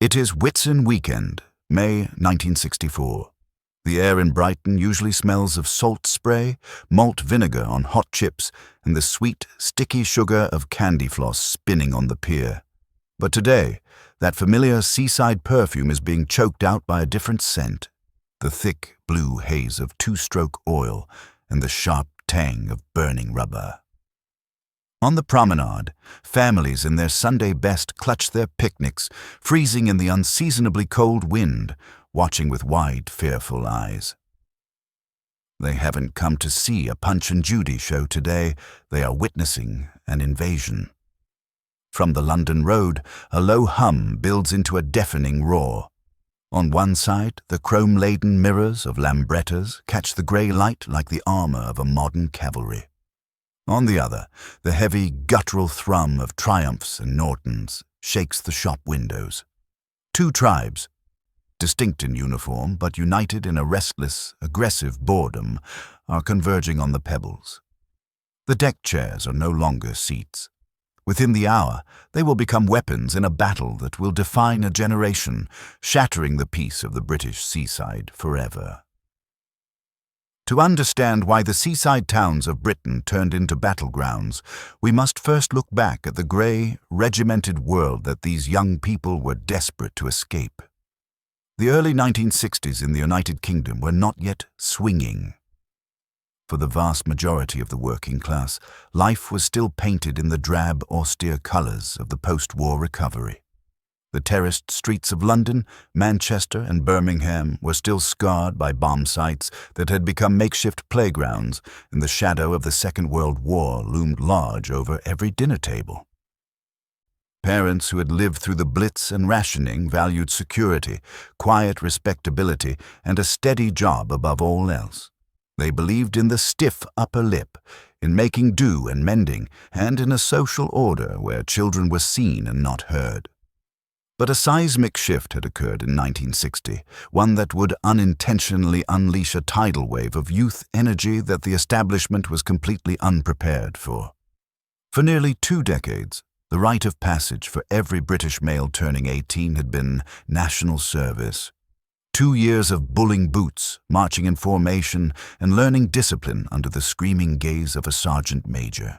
It is Whitsun weekend, May 1964. The air in Brighton usually smells of salt spray, malt vinegar on hot chips, and the sweet, sticky sugar of candy floss spinning on the pier. But today, that familiar seaside perfume is being choked out by a different scent, the thick blue haze of two-stroke oil and the sharp tang of burning rubber. On the promenade, families in their Sunday best clutch their picnics, freezing in the unseasonably cold wind, watching with wide, fearful eyes. They haven't come to see a Punch and Judy show today, they are witnessing an invasion. From the London road, a low hum builds into a deafening roar. On one side, the chrome-laden mirrors of Lambrettas catch the grey light like the armour of a modern cavalry. On the other, the heavy, guttural thrum of Triumphs and Nortons shakes the shop windows. Two tribes, distinct in uniform but united in a restless, aggressive boredom, are converging on the pebbles. The deck chairs are no longer seats. Within the hour, they will become weapons in a battle that will define a generation, shattering the peace of the British seaside forever. To understand why the seaside towns of Britain turned into battlegrounds, we must first look back at the grey, regimented world that these young people were desperate to escape. The early 1960s in the United Kingdom were not yet swinging. For the vast majority of the working class, life was still painted in the drab, austere colours of the post-war recovery. The terraced streets of London, Manchester and Birmingham were still scarred by bomb sites that had become makeshift playgrounds, and the shadow of the Second World War loomed large over every dinner table. Parents who had lived through the Blitz and rationing valued security, quiet respectability, and a steady job above all else. They believed in the stiff upper lip, in making do and mending, and in a social order where children were seen and not heard. But a seismic shift had occurred in 1960, one that would unintentionally unleash a tidal wave of youth energy that the establishment was completely unprepared for. For nearly 2 decades, the rite of passage for every British male turning 18 had been national service. 2 years of bulling boots, marching in formation, and learning discipline under the screaming gaze of a sergeant major.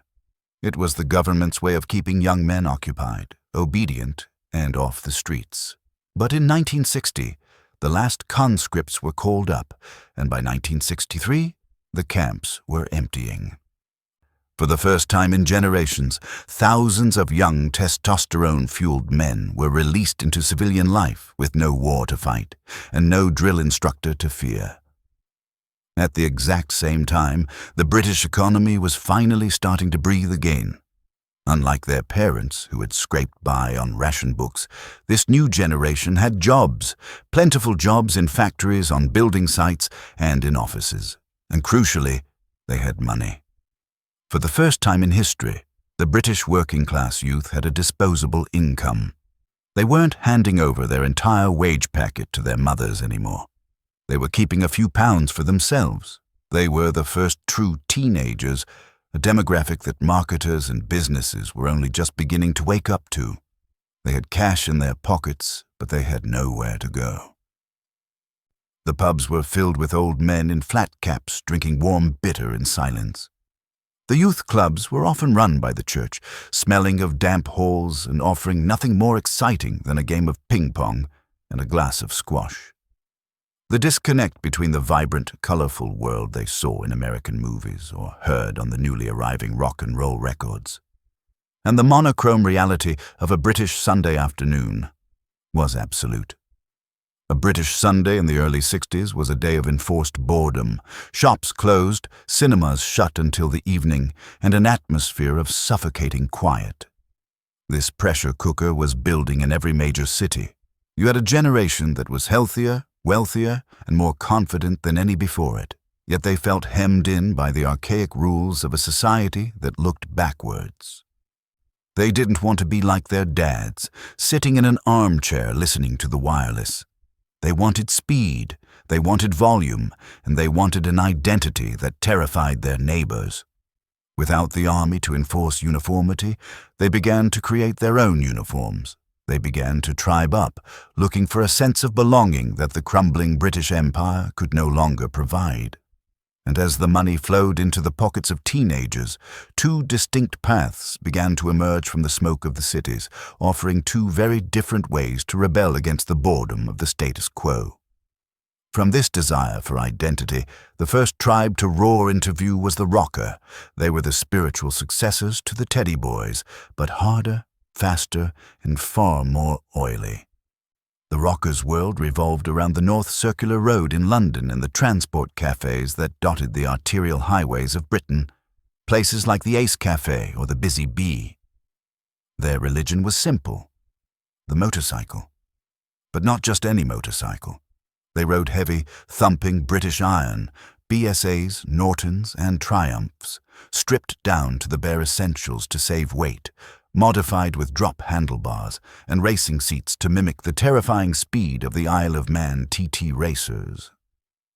It was the government's way of keeping young men occupied, obedient, and off the streets. But in 1960, the last conscripts were called up, and by 1963, the camps were emptying. For the first time in generations, thousands of young testosterone-fueled men were released into civilian life with no war to fight and no drill instructor to fear. At the exact same time, the British economy was finally starting to breathe again. Unlike their parents, who had scraped by on ration books, this new generation had jobs, plentiful jobs in factories, on building sites, and in offices. And crucially, they had money. For the first time in history, the British working-class youth had a disposable income. They weren't handing over their entire wage packet to their mothers anymore. They were keeping a few pounds for themselves. They were the first true teenagers, a demographic that marketers and businesses were only just beginning to wake up to. They had cash in their pockets, but they had nowhere to go. The pubs were filled with old men in flat caps drinking warm bitter in silence. The youth clubs were often run by the church, smelling of damp halls and offering nothing more exciting than a game of ping-pong and a glass of squash. The disconnect between the vibrant, colorful world they saw in American movies or heard on the newly arriving rock and roll records, and the monochrome reality of a British Sunday afternoon was absolute. A British Sunday in the early 60s was a day of enforced boredom, shops closed, cinemas shut until the evening, and an atmosphere of suffocating quiet. This pressure cooker was building in every major city. You had a generation that was healthier, wealthier, and more confident than any before it, yet they felt hemmed in by the archaic rules of a society that looked backwards. They didn't want to be like their dads, sitting in an armchair listening to the wireless. They wanted speed, they wanted volume, and they wanted an identity that terrified their neighbors. Without the army to enforce uniformity, they began to create their own uniforms. They began to tribe up, looking for a sense of belonging that the crumbling British Empire could no longer provide. And as the money flowed into the pockets of teenagers, two distinct paths began to emerge from the smoke of the cities, offering two very different ways to rebel against the boredom of the status quo. From this desire for identity, the first tribe to roar into view was the rocker. They were the spiritual successors to the teddy boys, but harder, faster, and far more oily. The rockers' world revolved around the North Circular Road in London and the transport cafes that dotted the arterial highways of Britain, places like the Ace Cafe or the Busy Bee. Their religion was simple: the motorcycle. But not just any motorcycle. They rode heavy, thumping British iron, BSAs, Nortons, and Triumphs, stripped down to the bare essentials to save weight, modified with drop handlebars and racing seats to mimic the terrifying speed of the Isle of Man TT racers.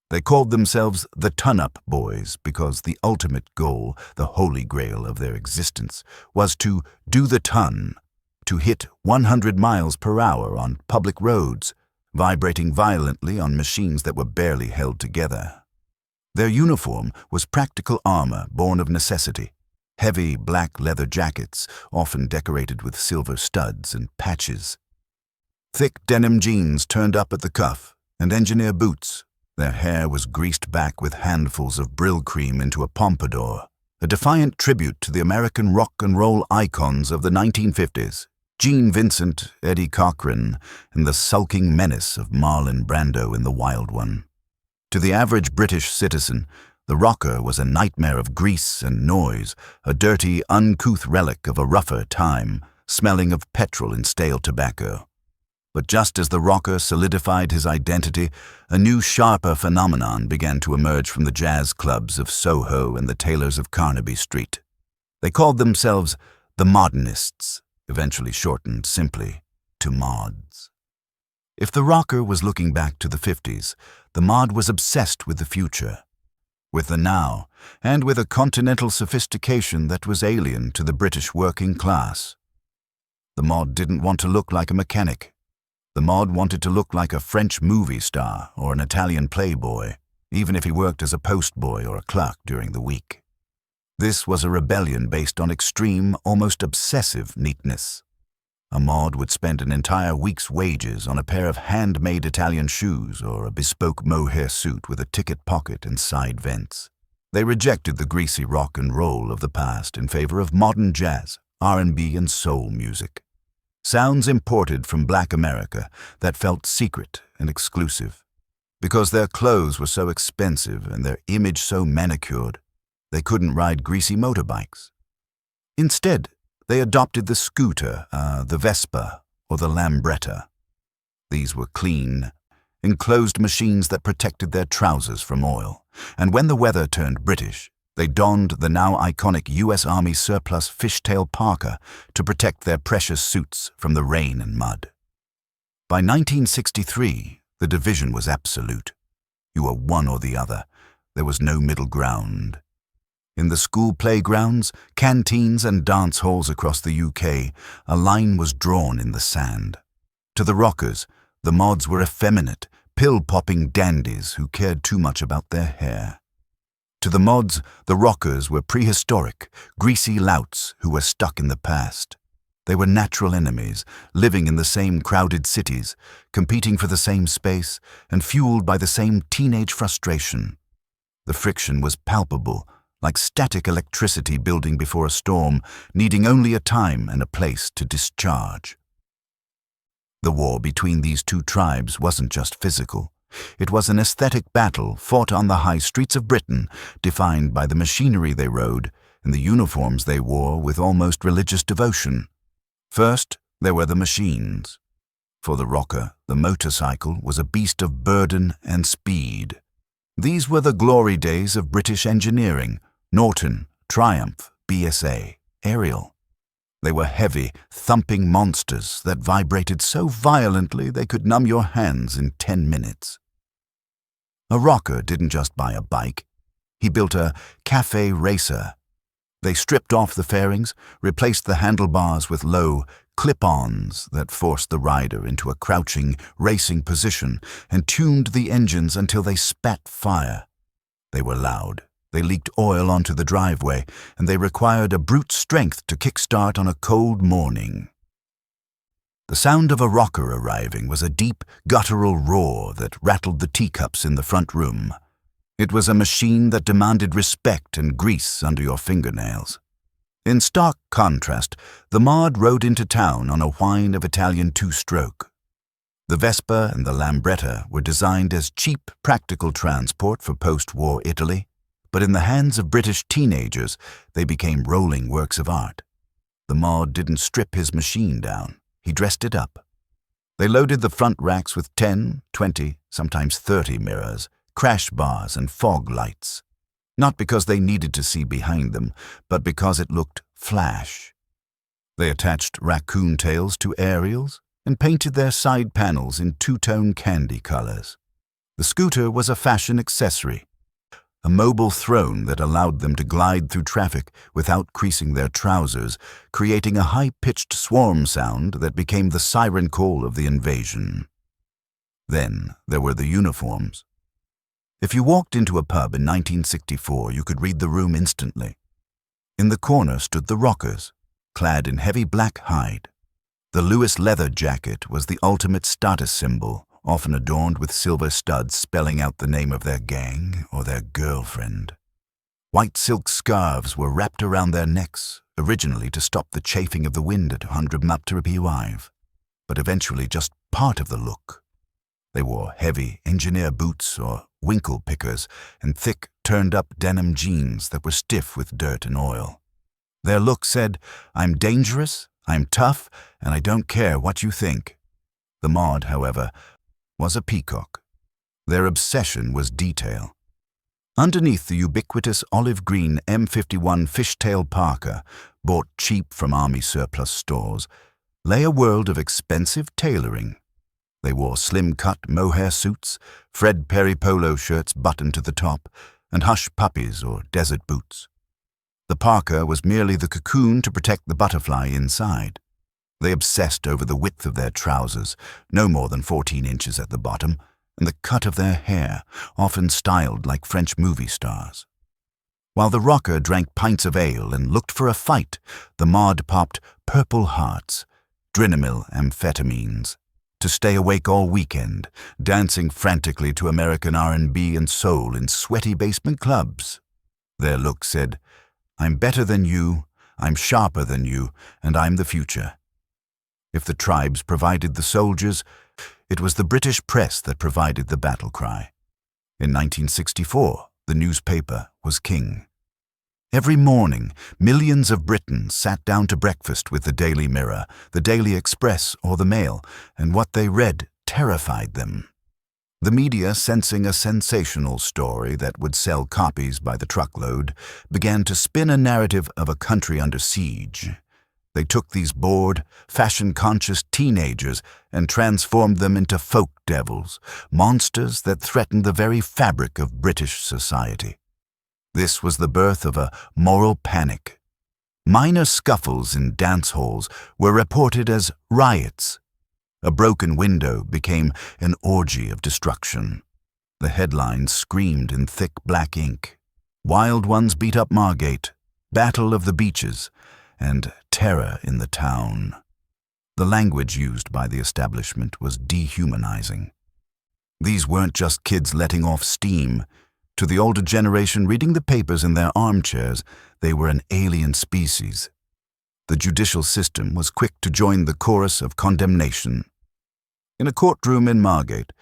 They called themselves the Ton-Up Boys because the ultimate goal, the holy grail of their existence, was to do the ton, to hit 100 miles per hour on public roads, vibrating violently on machines that were barely held together. Their uniform was practical armor born of necessity. Heavy black leather jackets, often decorated with silver studs and patches. Thick denim jeans turned up at the cuff, and engineer boots. Their hair was greased back with handfuls of Brill cream into a pompadour, a defiant tribute to the American rock and roll icons of the 1950s, Gene Vincent, Eddie Cochran, and the sulking menace of Marlon Brando in The Wild One. To the average British citizen, the rocker was a nightmare of grease and noise, a dirty, uncouth relic of a rougher time, smelling of petrol and stale tobacco. But just as the rocker solidified his identity, a new, sharper phenomenon began to emerge from the jazz clubs of Soho and the tailors of Carnaby Street. They called themselves the Modernists, eventually shortened simply to Mods. If the rocker was looking back to the 50s, the mod was obsessed with the future, with the now, and with a continental sophistication that was alien to the British working class. The mod didn't want to look like a mechanic. The mod wanted to look like a French movie star or an Italian playboy, even if he worked as a postboy or a clerk during the week. This was a rebellion based on extreme, almost obsessive neatness. A mod would spend an entire week's wages on a pair of handmade Italian shoes or a bespoke mohair suit with a ticket pocket and side vents. They rejected the greasy rock and roll of the past in favor of modern jazz, R&B, and soul music. Sounds imported from Black America that felt secret and exclusive. Because their clothes were so expensive and their image so manicured, they couldn't ride greasy motorbikes. Instead, they adopted the scooter, the Vespa, or the Lambretta. These were clean, enclosed machines that protected their trousers from oil, and when the weather turned British, they donned the now iconic U.S. Army surplus fishtail parka to protect their precious suits from the rain and mud. By 1963, the division was absolute. You were one or the other. There was no middle ground. In the school playgrounds, canteens, and dance halls across the UK, a line was drawn in the sand. To the rockers, the mods were effeminate, pill-popping dandies who cared too much about their hair. To the mods, the rockers were prehistoric, greasy louts who were stuck in the past. They were natural enemies, living in the same crowded cities, competing for the same space, and fueled by the same teenage frustration. The friction was palpable, like static electricity building before a storm, needing only a time and a place to discharge. The war between these two tribes wasn't just physical. It was an aesthetic battle fought on the high streets of Britain, defined by the machinery they rode and the uniforms they wore with almost religious devotion. First, there were the machines. For the rocker, the motorcycle was a beast of burden and speed. These were the glory days of British engineering: Norton, Triumph, BSA, Ariel. They were heavy, thumping monsters that vibrated so violently they could numb your hands in 10 minutes. A rocker didn't just buy a bike. He built a cafe racer. They stripped off the fairings, replaced the handlebars with low, clip-ons that forced the rider into a crouching, racing position and tuned the engines until they spat fire. They were loud, they leaked oil onto the driveway, and they required a brute strength to kickstart on a cold morning. The sound of a rocker arriving was a deep, guttural roar that rattled the teacups in the front room. It was a machine that demanded respect and grease under your fingernails. In stark contrast, the Maud rode into town on a whine of Italian two-stroke. The Vespa and the Lambretta were designed as cheap, practical transport for post-war Italy, but in the hands of British teenagers, they became rolling works of art. The Maud didn't strip his machine down, he dressed it up. They loaded the front racks with 10, 20, sometimes 30 mirrors, crash bars and fog lights. Not because they needed to see behind them, but because it looked flash. They attached raccoon tails to aerials and painted their side panels in two-tone candy colors. The scooter was a fashion accessory, a mobile throne that allowed them to glide through traffic without creasing their trousers, creating a high-pitched swarm sound that became the siren call of the invasion. Then there were the uniforms. If you walked into a pub in 1964, you could read the room instantly. In the corner stood the rockers, clad in heavy black hide. The Lewis leather jacket was the ultimate status symbol, often adorned with silver studs spelling out the name of their gang or their girlfriend. White silk scarves were wrapped around their necks, originally to stop the chafing of the wind at 100 mph, but eventually just part of the look. They wore heavy engineer boots or winkle pickers and thick, turned-up denim jeans that were stiff with dirt and oil. Their look said, "I'm dangerous, I'm tough, and I don't care what you think." The Maud, however, was a peacock. Their obsession was detail. Underneath the ubiquitous olive-green M51 fishtail parka, bought cheap from army surplus stores, lay a world of expensive tailoring. They wore slim-cut mohair suits, Fred Perry polo shirts buttoned to the top, and hush puppies or desert boots. The parka was merely the cocoon to protect the butterfly inside. They obsessed over the width of their trousers, no more than 14 inches at the bottom, and the cut of their hair, often styled like French movie stars. While the rocker drank pints of ale and looked for a fight, the Maud popped Purple Hearts, Drinamyl amphetamines, to stay awake all weekend, dancing frantically to American R&B and soul in sweaty basement clubs. Their look said, "I'm better than you, I'm sharper than you, and I'm the future." If the tribes provided the soldiers, it was the British press that provided the battle cry. In 1964, the newspaper was king. Every morning, millions of Britons sat down to breakfast with the Daily Mirror, the Daily Express, or the Mail, and what they read terrified them. The media, sensing a sensational story that would sell copies by the truckload, began to spin a narrative of a country under siege. They took these bored, fashion-conscious teenagers and transformed them into folk devils, monsters that threatened the very fabric of British society. This was the birth of a moral panic. Minor scuffles in dance halls were reported as riots. A broken window became an orgy of destruction. The headlines screamed in thick black ink. Wild ones beat up Margate, Battle of the Beaches, and terror in the town. The language used by the establishment was dehumanizing. These weren't just kids letting off steam. To the older generation reading the papers in their armchairs, they were an alien species. The judicial system was quick to join the chorus of condemnation. In a courtroom in Margate,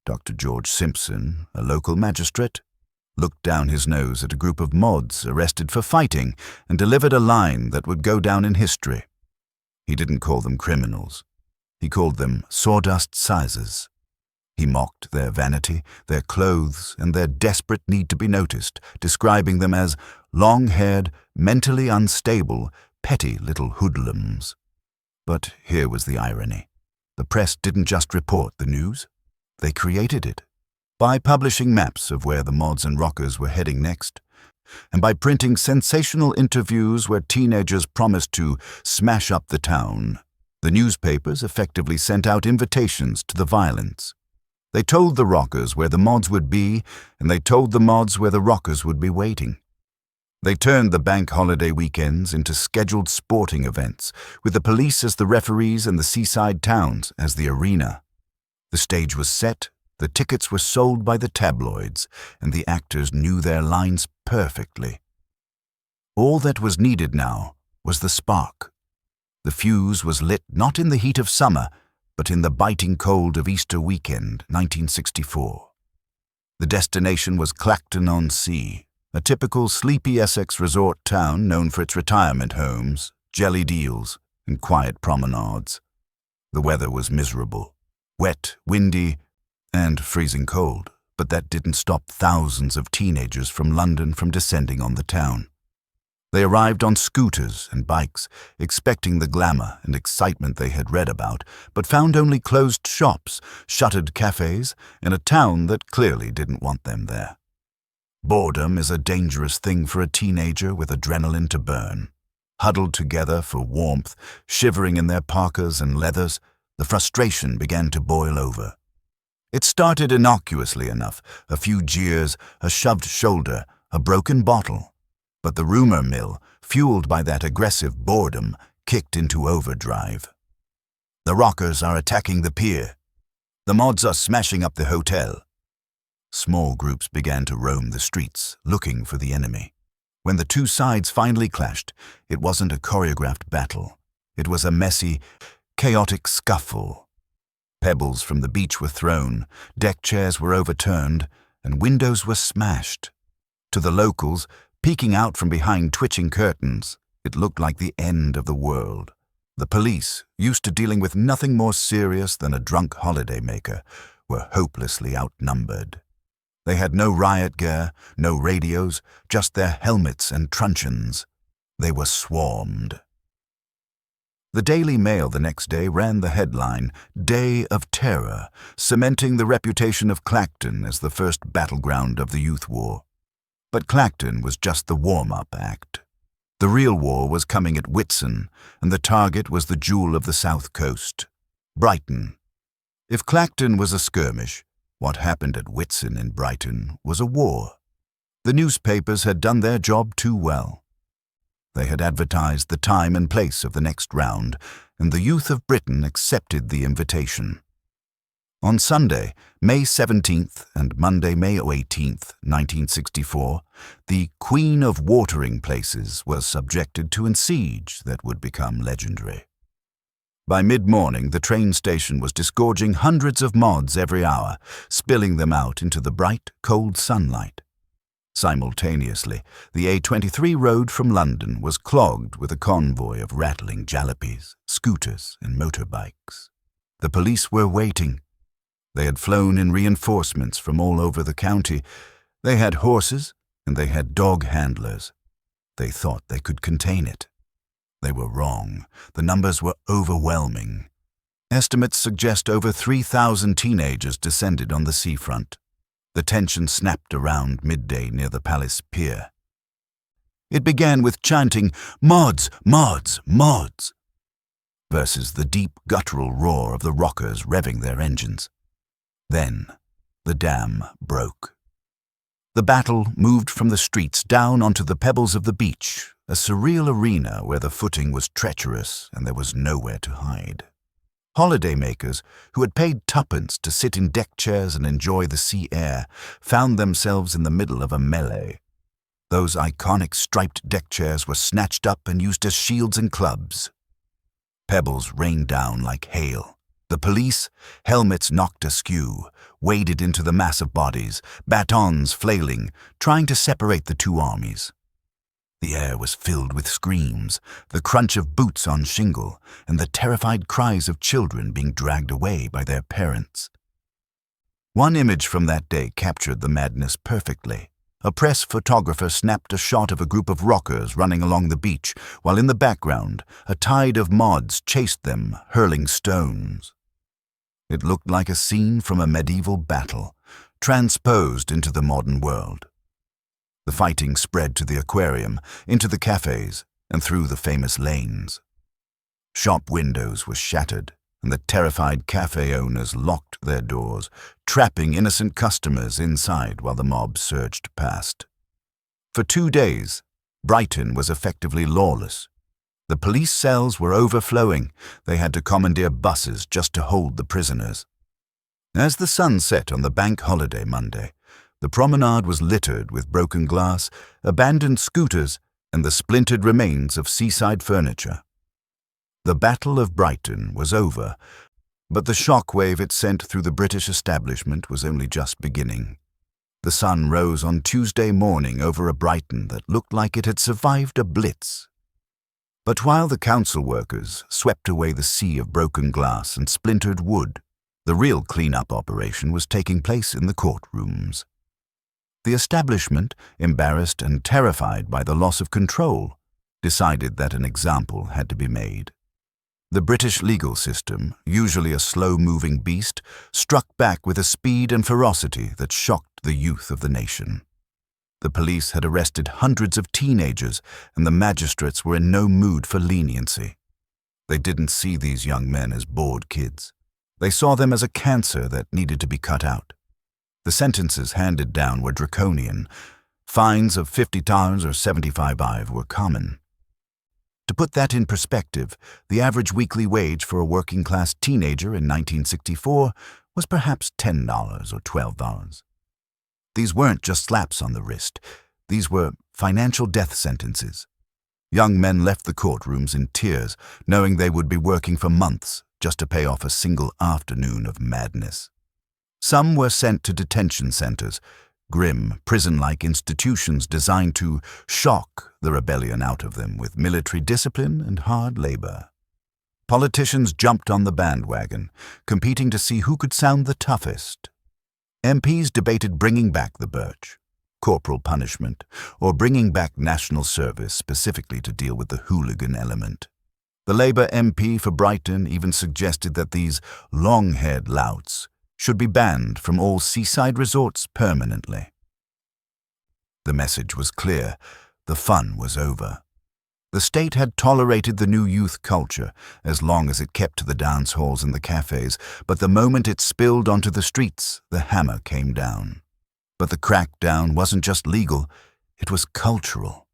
Dr. George Simpson, a local magistrate, looked down his nose at a group of mods arrested for fighting and delivered a line that would go down in history. He didn't call them criminals. He called them Sawdust Caesars. He mocked their vanity, their clothes, and their desperate need to be noticed, describing them as long-haired, mentally unstable, petty little hoodlums. But here was the irony. The press didn't just report the news. They created it. By publishing maps of where the mods and rockers were heading next, and by printing sensational interviews where teenagers promised to smash up the town. The newspapers effectively sent out invitations to the violence. They told the rockers where the mods would be, and they told the mods where the rockers would be waiting. They turned the bank holiday weekends into scheduled sporting events, with the police as the referees and the seaside towns as the arena. The stage was set, the tickets were sold by the tabloids, and the actors knew their lines perfectly. All that was needed now was the spark. The fuse was lit not in the heat of summer, but in the biting cold of Easter weekend, 1964. The destination was Clacton-on-Sea, a typical sleepy Essex resort town known for its retirement homes, jelly deals, and quiet promenades. The weather was miserable, wet, windy, and freezing cold, but that didn't stop thousands of teenagers from London from descending on the town. They arrived on scooters and bikes, expecting the glamour and excitement they had read about, but found only closed shops, shuttered cafes, and a town that clearly didn't want them there. Boredom is a dangerous thing for a teenager with adrenaline to burn. Huddled together for warmth, shivering in their parkas and leathers, the frustration began to boil over. It started innocuously enough, a few jeers, a shoved shoulder, a broken bottle. But the rumor mill, fueled by that aggressive boredom, kicked into overdrive. The rockers are attacking the pier. The mods are smashing up the hotel. Small groups began to roam the streets, looking for the enemy. When the two sides finally clashed, it wasn't a choreographed battle. It was a messy, chaotic scuffle. Pebbles from the beach were thrown, deck chairs were overturned, and windows were smashed. To the locals, peeking out from behind twitching curtains, it looked like the end of the world. The police, used to dealing with nothing more serious than a drunk holidaymaker, were hopelessly outnumbered. They had no riot gear, no radios, just their helmets and truncheons. They were swarmed. The Daily Mail the next day ran the headline, "Day of Terror," cementing the reputation of Clacton as the first battleground of the youth war. But Clacton was just the warm-up act. The real war was coming at Whitsun, and the target was the jewel of the south coast, Brighton. If Clacton was a skirmish, what happened at Whitsun in Brighton was a war. The newspapers had done their job too well. They had advertised the time and place of the next round, and the youth of Britain accepted the invitation. On Sunday, May 17th and Monday, May 18th, 1964, the Queen of Watering Places was subjected to a siege that would become legendary. By mid-morning, the train station was disgorging hundreds of mods every hour, spilling them out into the bright, cold sunlight. Simultaneously, the A23 road from London was clogged with a convoy of rattling jalopies, scooters, and motorbikes. The police were waiting. They had flown in reinforcements from all over the county. They had horses, and they had dog handlers. They thought they could contain it. They were wrong. The numbers were overwhelming. Estimates suggest over 3,000 teenagers descended on the seafront. The tension snapped around midday near the Palace Pier. It began with chanting, "Mods, mods, mods," versus the deep guttural roar of the rockers revving their engines. Then, the dam broke. The battle moved from the streets down onto the pebbles of the beach, a surreal arena where the footing was treacherous and there was nowhere to hide. Holidaymakers, who had paid tuppence to sit in deck chairs and enjoy the sea air, found themselves in the middle of a melee. Those iconic striped deck chairs were snatched up and used as shields and clubs. Pebbles rained down like hail. The police, helmets knocked askew, waded into the mass of bodies, batons flailing, trying to separate the two armies. The air was filled with screams, the crunch of boots on shingle, and the terrified cries of children being dragged away by their parents. One image from that day captured the madness perfectly. A press photographer snapped a shot of a group of rockers running along the beach, while in the background, a tide of mods chased them, hurling stones. It looked like a scene from a medieval battle, transposed into the modern world. The fighting spread to the aquarium, into the cafes, and through the famous lanes. Shop windows were shattered, and the terrified cafe owners locked their doors, trapping innocent customers inside while the mob surged past. For 2 days, Brighton was effectively lawless. The police cells were overflowing. They had to commandeer buses just to hold the prisoners. As the sun set on the bank holiday Monday, the promenade was littered with broken glass, abandoned scooters, and the splintered remains of seaside furniture. The Battle of Brighton was over, but the shockwave it sent through the British establishment was only just beginning. The sun rose on Tuesday morning over a Brighton that looked like it had survived a blitz. But while the council workers swept away the sea of broken glass and splintered wood, the real clean-up operation was taking place in the courtrooms. The establishment, embarrassed and terrified by the loss of control, decided that an example had to be made. The British legal system, usually a slow-moving beast, struck back with a speed and ferocity that shocked the youth of the nation. The police had arrested hundreds of teenagers, and the magistrates were in no mood for leniency. They didn't see these young men as bored kids. They saw them as a cancer that needed to be cut out. The sentences handed down were draconian. Fines of $50 or $75 were common. To put that in perspective, the average weekly wage for a working-class teenager in 1964 was perhaps $10 or $12. These weren't just slaps on the wrist. These were financial death sentences. Young men left the courtrooms in tears, knowing they would be working for months just to pay off a single afternoon of madness. Some were sent to detention centers, grim, prison-like institutions designed to shock the rebellion out of them with military discipline and hard labor. Politicians jumped on the bandwagon, competing to see who could sound the toughest. MPs debated bringing back the birch, corporal punishment, or bringing back national service specifically to deal with the hooligan element. The Labour MP for Brighton even suggested that these long-haired louts should be banned from all seaside resorts permanently. The message was clear. The fun was over. The state had tolerated the new youth culture as long as it kept to the dance halls and the cafes, but the moment it spilled onto the streets, the hammer came down. But the crackdown wasn't just legal, it was cultural.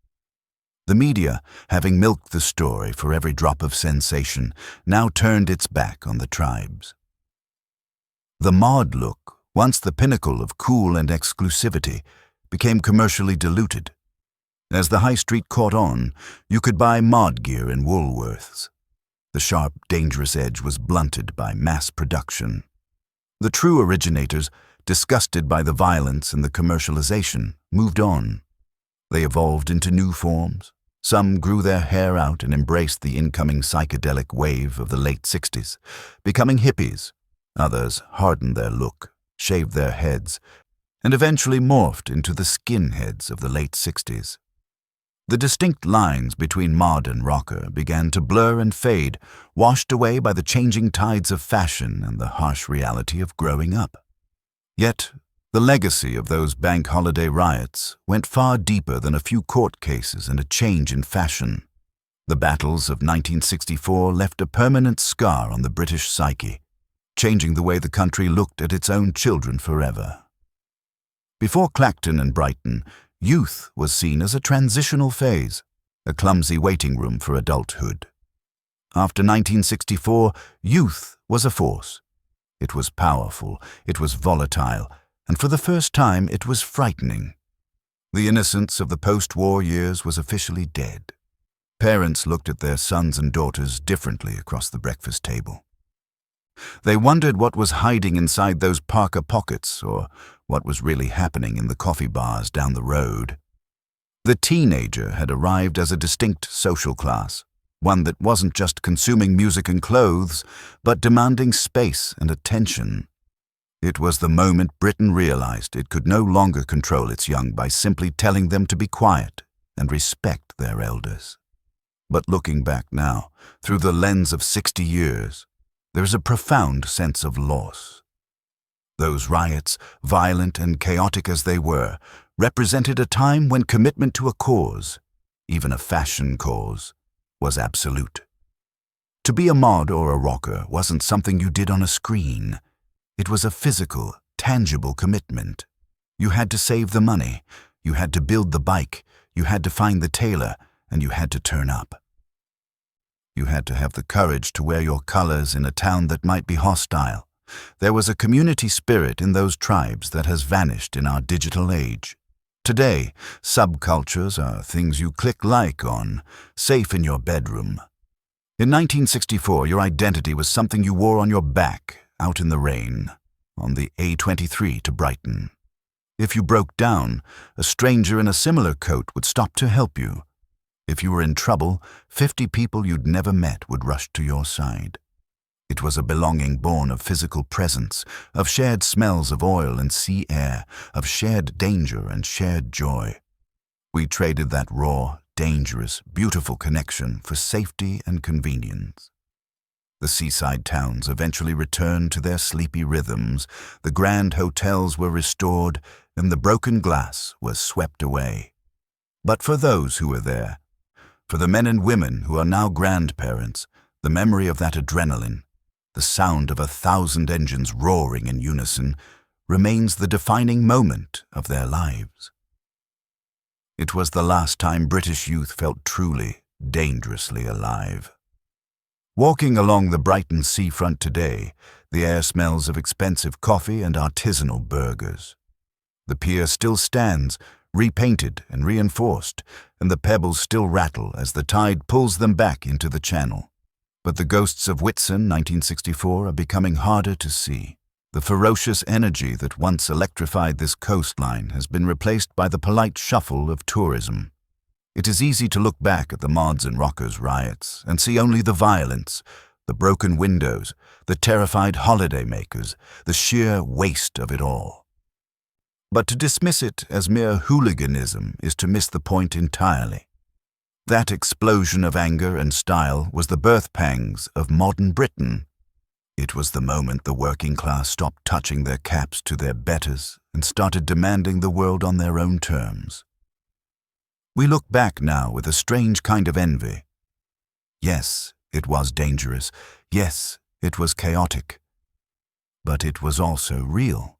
The media, having milked the story for every drop of sensation, now turned its back on the tribes. The mod look, once the pinnacle of cool and exclusivity, became commercially diluted. As the high street caught on, you could buy mod gear in Woolworths. The sharp, dangerous edge was blunted by mass production. The true originators, disgusted by the violence and the commercialization, moved on. They evolved into new forms. Some grew their hair out and embraced the incoming psychedelic wave of the late 60s, becoming hippies. Others hardened their look, shaved their heads, and eventually morphed into the skinheads of the late 60s. The distinct lines between mod and rocker began to blur and fade, washed away by the changing tides of fashion and the harsh reality of growing up. Yet, the legacy of those bank holiday riots went far deeper than a few court cases and a change in fashion. The battles of 1964 left a permanent scar on the British psyche, changing the way the country looked at its own children forever. Before Clacton and Brighton, youth was seen as a transitional phase, a clumsy waiting room for adulthood. After 1964, youth was a force. It was powerful, it was volatile, and for the first time it was frightening. The innocence of the post-war years was officially dead. Parents looked at their sons and daughters differently across the breakfast table. They wondered what was hiding inside those parka pockets or what was really happening in the coffee bars down the road. The teenager had arrived as a distinct social class, one that wasn't just consuming music and clothes, but demanding space and attention. It was the moment Britain realized it could no longer control its young by simply telling them to be quiet and respect their elders. But looking back now, through the lens of 60 years, there is a profound sense of loss. Those riots, violent and chaotic as they were, represented a time when commitment to a cause, even a fashion cause, was absolute. To be a mod or a rocker wasn't something you did on a screen. It was a physical, tangible commitment. You had to save the money, you had to build the bike, you had to find the tailor, and you had to turn up. You had to have the courage to wear your colors in a town that might be hostile. There was a community spirit in those tribes that has vanished in our digital age. Today, subcultures are things you click like on, safe in your bedroom. In 1964, your identity was something you wore on your back, out in the rain, on the A23 to Brighton. If you broke down, a stranger in a similar coat would stop to help you. If you were in trouble, 50 people you'd never met would rush to your side. It was a belonging born of physical presence, of shared smells of oil and sea air, of shared danger and shared joy. We traded that raw, dangerous, beautiful connection for safety and convenience. The seaside towns eventually returned to their sleepy rhythms, the grand hotels were restored, and the broken glass was swept away. But for those who were there, for the men and women who are now grandparents, the memory of that adrenaline, the sound of 1,000 engines roaring in unison, remains the defining moment of their lives. It was the last time British youth felt truly, dangerously alive. Walking along the Brighton seafront today, the air smells of expensive coffee and artisanal burgers. The pier still stands, repainted and reinforced, and the pebbles still rattle as the tide pulls them back into the channel. But the ghosts of Whitsun 1964 are becoming harder to see. The ferocious energy that once electrified this coastline has been replaced by the polite shuffle of tourism. It is easy to look back at the mods and rockers' riots and see only the violence, the broken windows, the terrified holidaymakers, the sheer waste of it all. But to dismiss it as mere hooliganism is to miss the point entirely. That explosion of anger and style was the birth pangs of modern Britain. It was the moment the working class stopped touching their caps to their betters and started demanding the world on their own terms. We look back now with a strange kind of envy. Yes, it was dangerous. Yes, it was chaotic. But it was also real.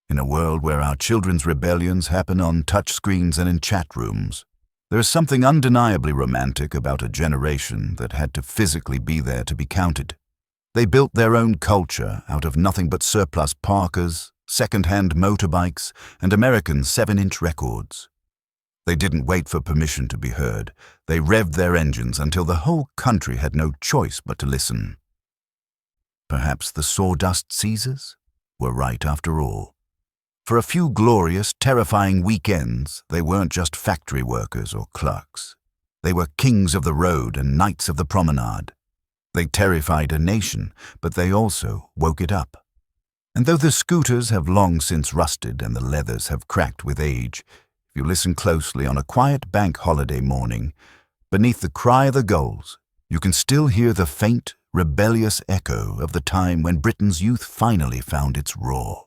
In a world where our children's rebellions happen on touchscreens and in chat rooms, there is something undeniably romantic about a generation that had to physically be there to be counted. They built their own culture out of nothing but surplus parkas, second-hand motorbikes, and American 7-inch records. They didn't wait for permission to be heard. They revved their engines until the whole country had no choice but to listen. Perhaps the Sawdust Caesars were right after all. For a few glorious, terrifying weekends, they weren't just factory workers or clerks. They were kings of the road and knights of the promenade. They terrified a nation, but they also woke it up. And though the scooters have long since rusted and the leathers have cracked with age, if you listen closely on a quiet bank holiday morning, beneath the cry of the gulls, you can still hear the faint, rebellious echo of the time when Britain's youth finally found its roar.